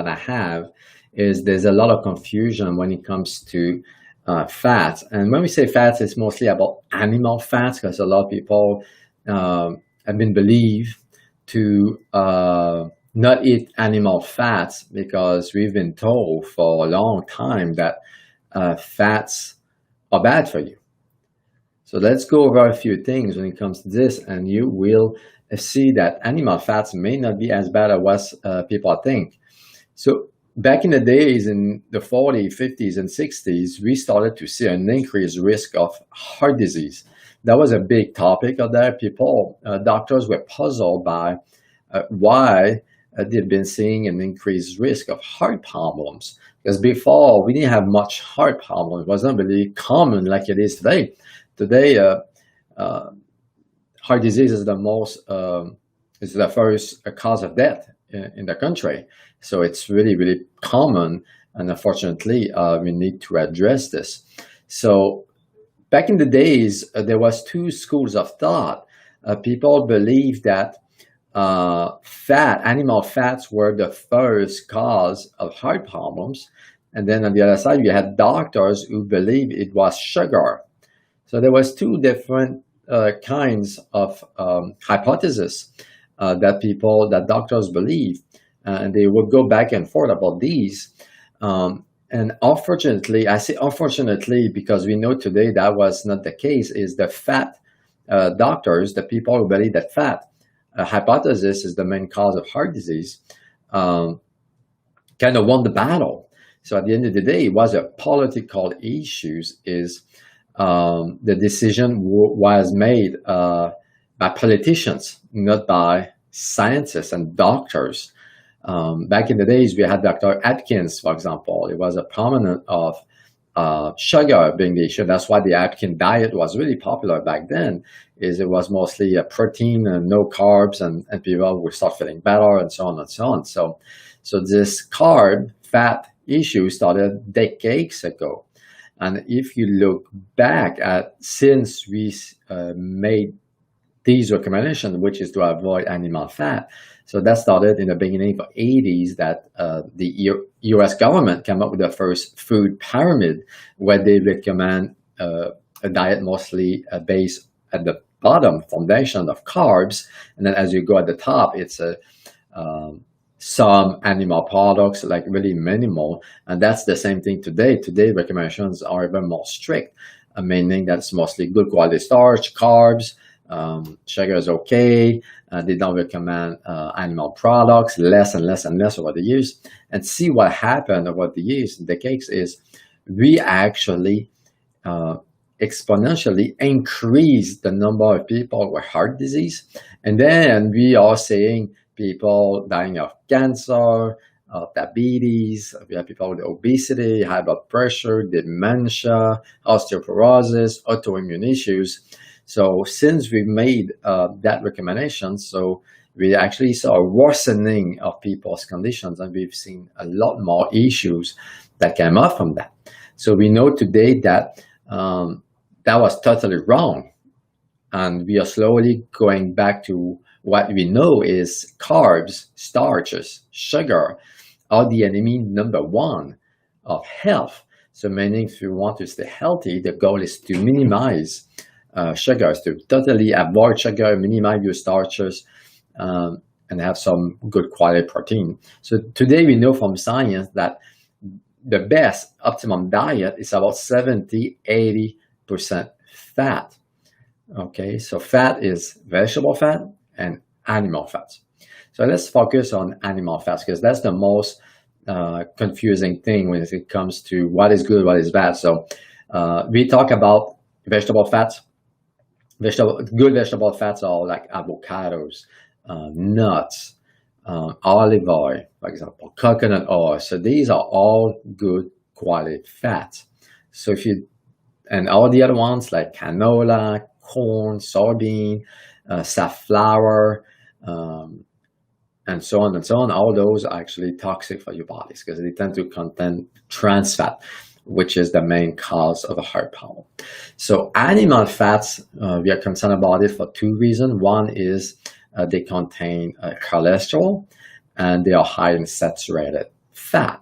I have is there's a lot of confusion when it comes to fats. And when we say fats, it's mostly about animal fats because a lot of people have been believed to not eat animal fats because we've been told for a long time that fats are bad for you. So let's go over a few things when it comes to this, and you will see that animal fats may not be as bad as what people think. So back in the days, in the 40s, 50s, and 60s, we started to see an increased risk of heart disease. That was a big topic out there. People, doctors were puzzled by why they've been seeing an increased risk of heart problems. Because before, we didn't have much heart problem. It wasn't really common like it is today. Today, heart disease is the first cause of death in the country. So it's really, really common. And unfortunately, we need to address this. So back in the days, there was two schools of thought. People believed that animal fats were the first cause of heart problems. And then on the other side, you had doctors who believed it was sugar. So there was two different kinds of hypotheses that doctors believe, and they would go back and forth about these. And unfortunately, I say unfortunately because we know today that was not the case, is the fat doctors, the people who believe that fat hypothesis is the main cause of heart disease, kind of won the battle. So at the end of the day, it was a political issue. The decision was made by politicians, not by scientists and doctors. Back in the days, we had Dr. Atkins, for example. It was a prominent of sugar being the issue. That's why the Atkins diet was really popular back then, is it was mostly a protein and no carbs, and people would start feeling better and so on and so on. So this carb fat issue started decades ago. And if you look back at since we made these recommendations, which is to avoid animal fat, so that started in the beginning of the 80s that the US government came up with the first food pyramid where they recommend a diet mostly based at the bottom foundation of carbs. And then as you go at the top, it's some animal products, like really minimal. And that's the same thing today. Today, recommendations are even more strict, meaning that's mostly good quality starch, carbs, sugar is okay. They don't recommend animal products, less and less and less over the years. And see what happened over the years, decades, is we actually exponentially increased the number of people with heart disease. And then we are seeing people dying of cancer, of diabetes, we have people with obesity, high blood pressure, dementia, osteoporosis, autoimmune issues. So since we made that recommendation, so we actually saw a worsening of people's conditions, and we've seen a lot more issues that came up from that. So we know today that that was totally wrong. And we are slowly going back to what we know is carbs, starches, sugar are the enemy number one of health. So meaning if you want to stay healthy, the goal is to minimize sugars, to totally avoid sugar, minimize your starches, and have some good quality protein. So today we know from science that the best optimum diet is about 70–80% fat. Okay, so fat is vegetable fat and animal fats. So let's focus on animal fats because that's the most confusing thing when it comes to what is good, what is bad. So we talk about vegetable fats. Good vegetable fats are like avocados, nuts, olive oil, for example, coconut oil. So these are all good quality fats. So and all the other ones like canola, corn, soybean, safflower, and so on and so on, all those are actually toxic for your bodies because they tend to contain trans fat, which is the main cause of a heart problem. So animal fats, we are concerned about it for two reasons. One is they contain cholesterol, and they are high in saturated fat.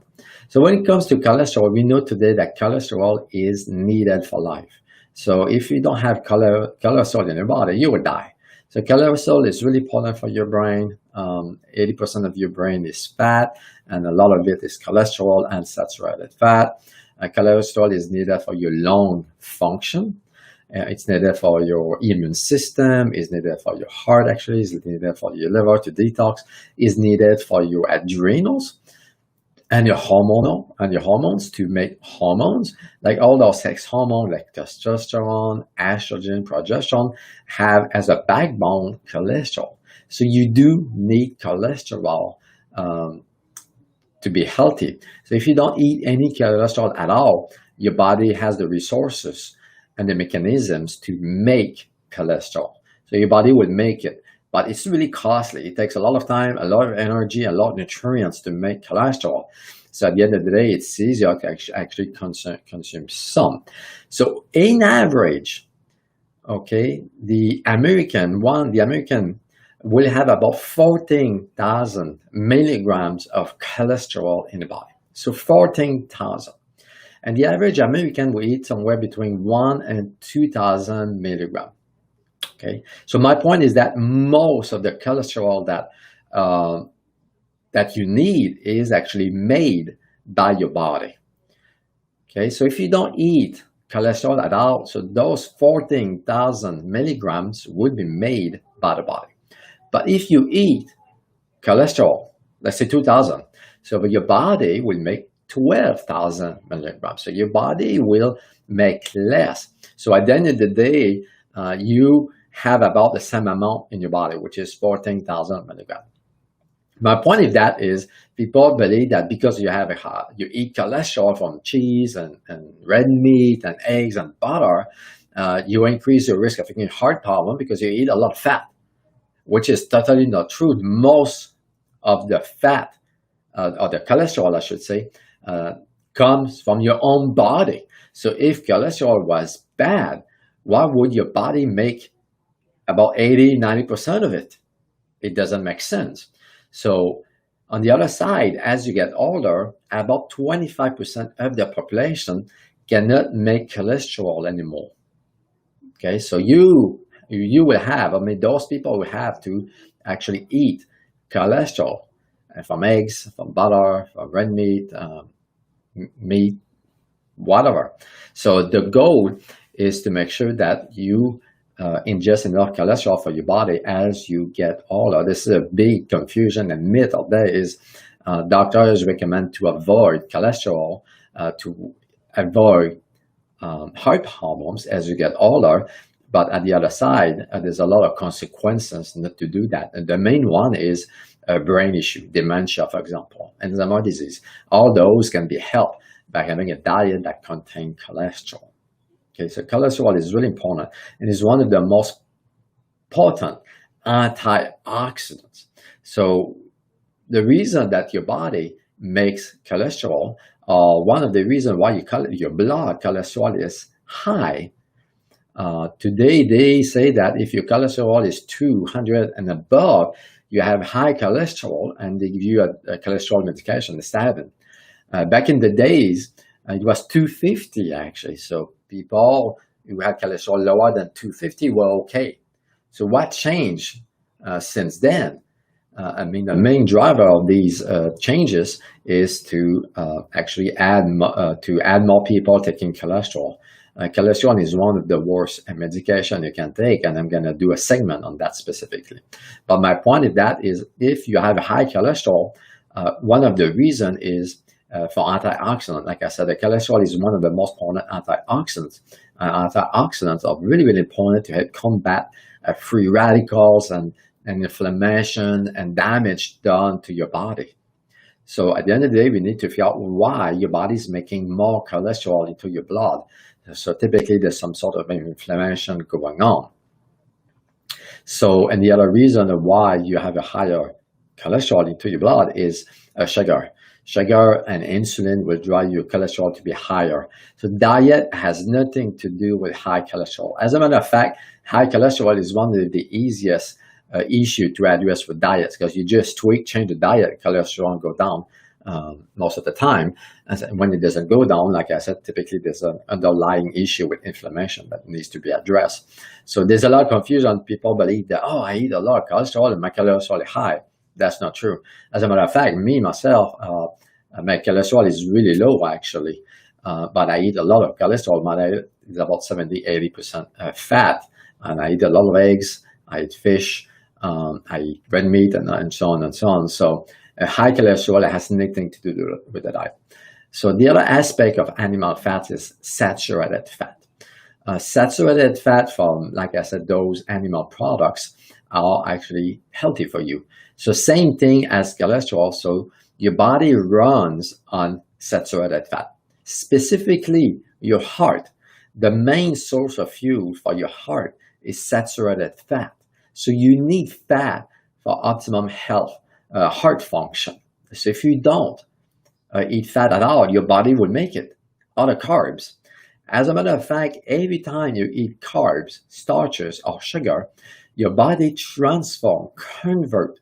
So when it comes to cholesterol, we know today that cholesterol is needed for life. So if you don't have cholesterol in your body, you will die. So cholesterol is really important for your brain. 80% of your brain is fat, and a lot of it is cholesterol and saturated fat. Cholesterol is needed for your lung function. It's needed for your immune system. It's needed for your heart, actually. It's needed for your liver to detox. It's needed for your adrenals and your hormones to make hormones, like all those sex hormones like testosterone, estrogen, progesterone, have as a backbone cholesterol. So you do need cholesterol to be healthy. So if you don't eat any cholesterol at all, your body has the resources and the mechanisms to make cholesterol. So your body will make it. But it's really costly. It takes a lot of time, a lot of energy, a lot of nutrients to make cholesterol. So at the end of the day, it's easier to actually consume some. So in average, okay, the American will have about 14,000 milligrams of cholesterol in the body. So 14,000. And the average American will eat somewhere between 1 and 2,000 milligrams. Okay, so my point is that most of the cholesterol that you need is actually made by your body. Okay, so if you don't eat cholesterol at all, so those 14,000 milligrams would be made by the body. But if you eat cholesterol, let's say 2,000, so your body will make 12,000 milligrams. So your body will make less. So at the end of the day, you have about the same amount in your body, which is 14,000 milligrams. My point of that is people believe that because you eat cholesterol from cheese and red meat and eggs and butter, you increase your risk of getting heart problem because you eat a lot of fat, which is totally not true. Most of the fat, or the cholesterol, I should say, comes from your own body. So if cholesterol was bad, why would your body make about 80-90% of it? It doesn't make sense. So on the other side, as you get older, about 25% of the population cannot make cholesterol anymore. Okay, so you will have, those people will have to actually eat cholesterol from eggs, from butter, from red meat, meat, whatever. So the goal is to make sure that you ingest enough cholesterol for your body as you get older. This is a big confusion and myth out there is doctors recommend to avoid cholesterol, to avoid heart problems as you get older. But at the other side, there's a lot of consequences not to do that. And the main one is a brain issue, dementia, for example, Alzheimer's disease. All those can be helped by having a diet that contains cholesterol. Okay, so cholesterol is really important and is one of the most potent antioxidants. So the reason that your body makes cholesterol, one of the reasons why your blood cholesterol is high, today they say that if your cholesterol is 200 and above, you have high cholesterol, and they give you a cholesterol medication, a statin. Back in the days, it was 250 actually. So people who had cholesterol lower than 250 were okay. So what changed since then? The main driver of these changes is to actually add more people taking cholesterol. Cholesterol is one of the worst medication you can take, and I'm going to do a segment on that specifically. But my point of that is if you have high cholesterol, one of the reasons is for antioxidant. Like I said, the cholesterol is one of the most important antioxidants. Antioxidants are really, really important to help combat free radicals and inflammation and damage done to your body. So at the end of the day, we need to figure out why your body is making more cholesterol into your blood. So typically there's some sort of inflammation going on. So, and the other reason why you have a higher cholesterol into your blood is sugar. Sugar and insulin will drive your cholesterol to be higher. So diet has nothing to do with high cholesterol. As a matter of fact, high cholesterol is one of the easiest issue to address with diets because you just change the diet, cholesterol go down most of the time. And when it doesn't go down, like I said, typically there's an underlying issue with inflammation that needs to be addressed. So there's a lot of confusion. People believe that, oh, I eat a lot of cholesterol and my cholesterol is high. That's not true. As a matter of fact, me, myself, my cholesterol is really low, actually. But I eat a lot of cholesterol. My diet is about 70-80% fat. And I eat a lot of eggs. I eat fish. I eat red meat and so on and so on. So high cholesterol has nothing to do with the diet. So the other aspect of animal fat is saturated fat. Saturated fat from, like I said, those animal products are actually healthy for you. So same thing as cholesterol. So your body runs on saturated fat. Specifically, your heart. The main source of fuel for your heart is saturated fat. So you need fat for optimum health, heart function. So if you don't eat fat at all, your body will make it out of carbs. As a matter of fact, every time you eat carbs, starches, or sugar, your body convert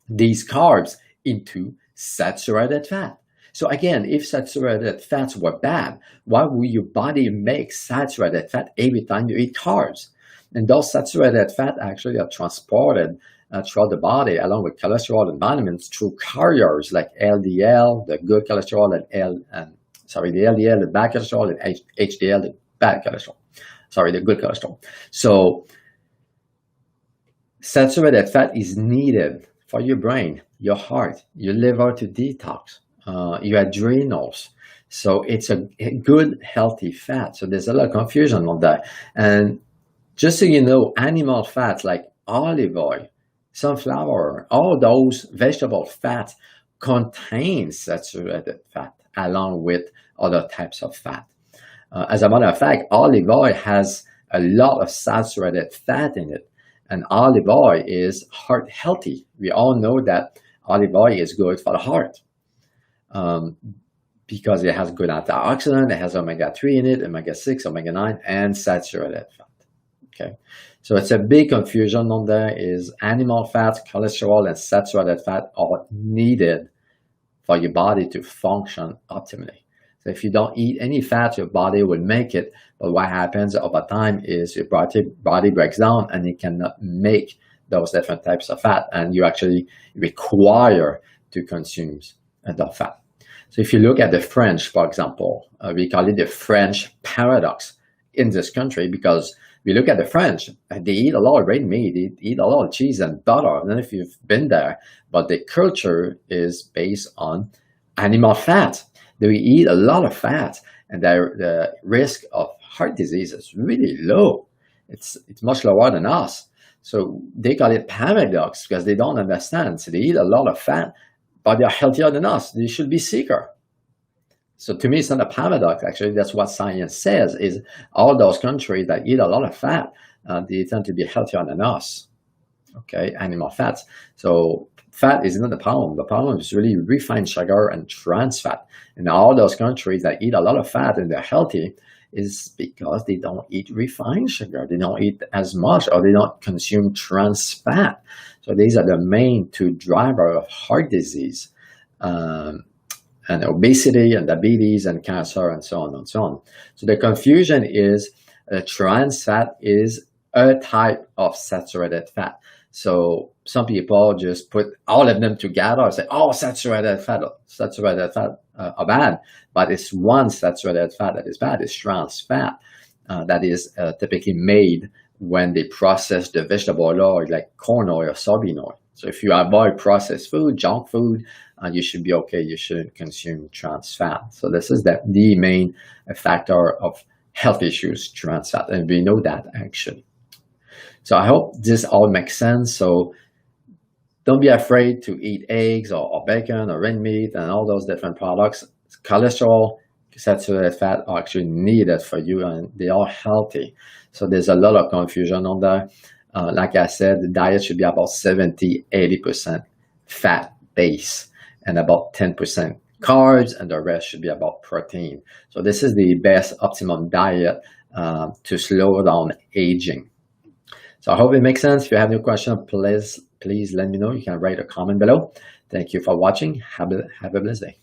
these carbs into saturated fat. So again, if saturated fats were bad, why would your body make saturated fat every time you eat carbs? And those saturated fat actually are transported throughout the body along with cholesterol and vitamins through carriers like LDL, the good cholesterol, the LDL, the bad cholesterol, and HDL, the bad cholesterol. The good cholesterol. So saturated fat is needed for your brain, your heart, your liver to detox, your adrenals. So it's a good, healthy fat. So there's a lot of confusion on that. And just so you know, animal fats like olive oil, sunflower, all those vegetable fats contain saturated fat along with other types of fat. As a matter of fact, olive oil has a lot of saturated fat in it. And olive oil is heart healthy. We all know that olive oil is good for the heart because it has good antioxidant, it has omega-3 in it, omega-6, omega-9, and saturated fat. Okay, so it's a big confusion on there is animal fats, cholesterol, and saturated fat are needed for your body to function optimally. So if you don't eat any fat, your body will make it. But what happens over time is your body breaks down and it cannot make those different types of fat. And you actually require to consume the fat. So if you look at the French, for example, we call it the French paradox in this country because we look at the French, they eat a lot of red meat, they eat a lot of cheese and butter. I don't know if you've been there, but the culture is based on animal fat. They eat a lot of fat, and the risk of heart disease is really low. It's much lower than us. So they call it paradox because they don't understand. So they eat a lot of fat, but they're healthier than us. They should be sicker. So to me, it's not a paradox. Actually, that's what science says, is all those countries that eat a lot of fat, they tend to be healthier than us, okay, animal fats. So fat is not the problem. The problem is really refined sugar and trans fat. And all those countries that eat a lot of fat and they're healthy is because they don't eat refined sugar. They don't eat as much or they don't consume trans fat. So these are the main two drivers of heart disease. And obesity and diabetes and cancer and so on and so on. So the confusion is trans fat is a type of saturated fat. So some people just put all of them together and say, oh, saturated fat are bad. But it's one saturated fat that is bad. It's trans fat that is typically made when they process the vegetable oil like corn oil or soybean oil. So if you avoid processed food, junk food, you should be okay. You shouldn't consume trans fat. So this is the main factor of health issues, trans fat. And we know that actually. So I hope this all makes sense. So don't be afraid to eat eggs or bacon or red meat and all those different products. Cholesterol, saturated fat are actually needed for you and they are healthy. So there's a lot of confusion on that. Like I said, the diet should be about 70-80% fat base and about 10% carbs, and the rest should be about protein. So this is the best optimum diet to slow down aging. So I hope it makes sense. If you have any questions, please let me know. You can write a comment below. Thank you for watching. Have a blessed day.